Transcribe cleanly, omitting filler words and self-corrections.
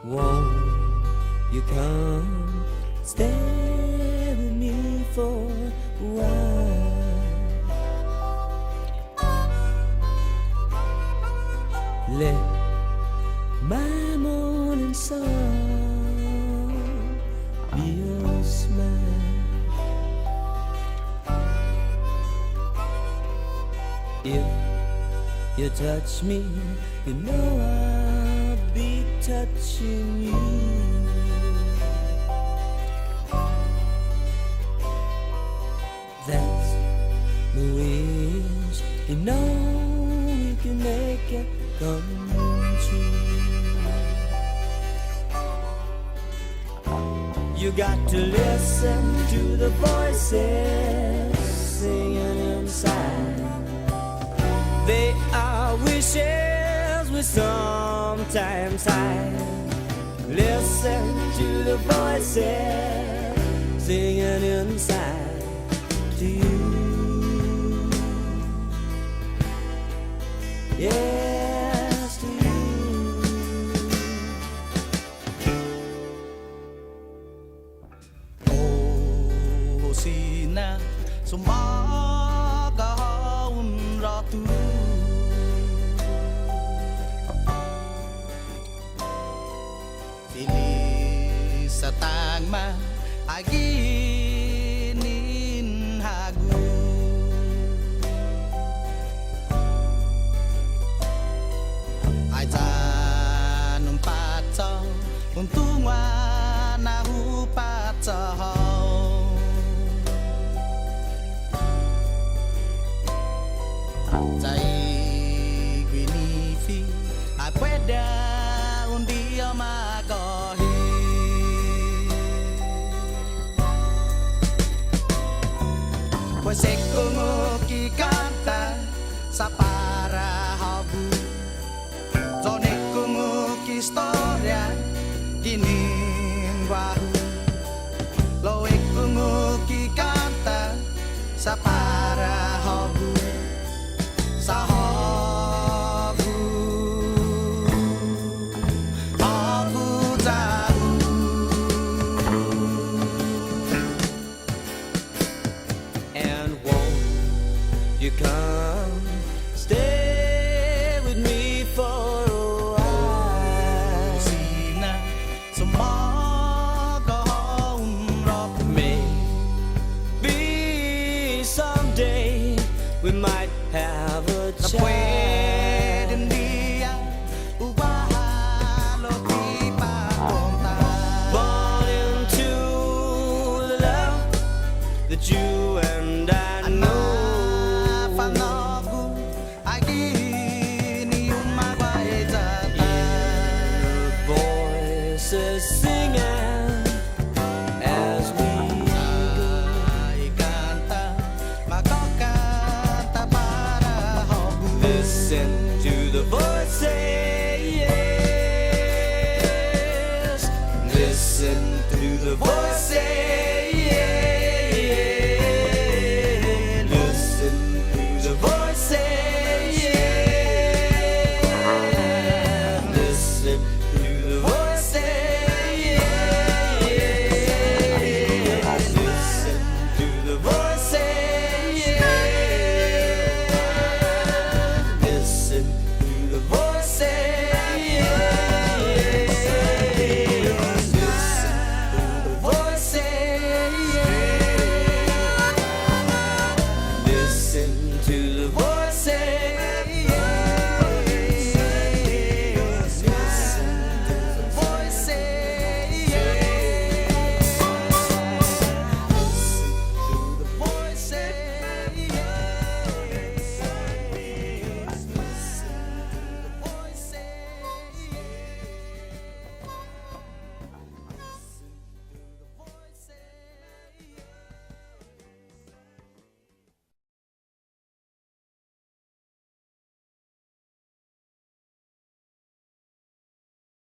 Won't you come stay with me for a while? Let my morning sun be your smile. If you touch me, you know I'll be touching you. That's the wish, you know we can make it come true. You got to listen to the voices singing inside. They are wishes we sometimes hide. Listen to the voices singing inside to you. Yes, to you. Oh, sina sumagahaon ratu. Sa tangma aginin hagu ai ta num pato untungwa na hu pato tai gwini fi ai pueda un dia magohi. Pues es como que canta sa para habu. Son es como que historia kinin wahu. Lo es como que canta sa para habu. Sa habu. Habu tahu. You come stay with me for a while. Sina sumagahaon ratu. Maybe someday we might have a child. Pueden día ubahalo di papunta. Born into the love that you and I know. Singing as we listen to the voices. Listen to the voices.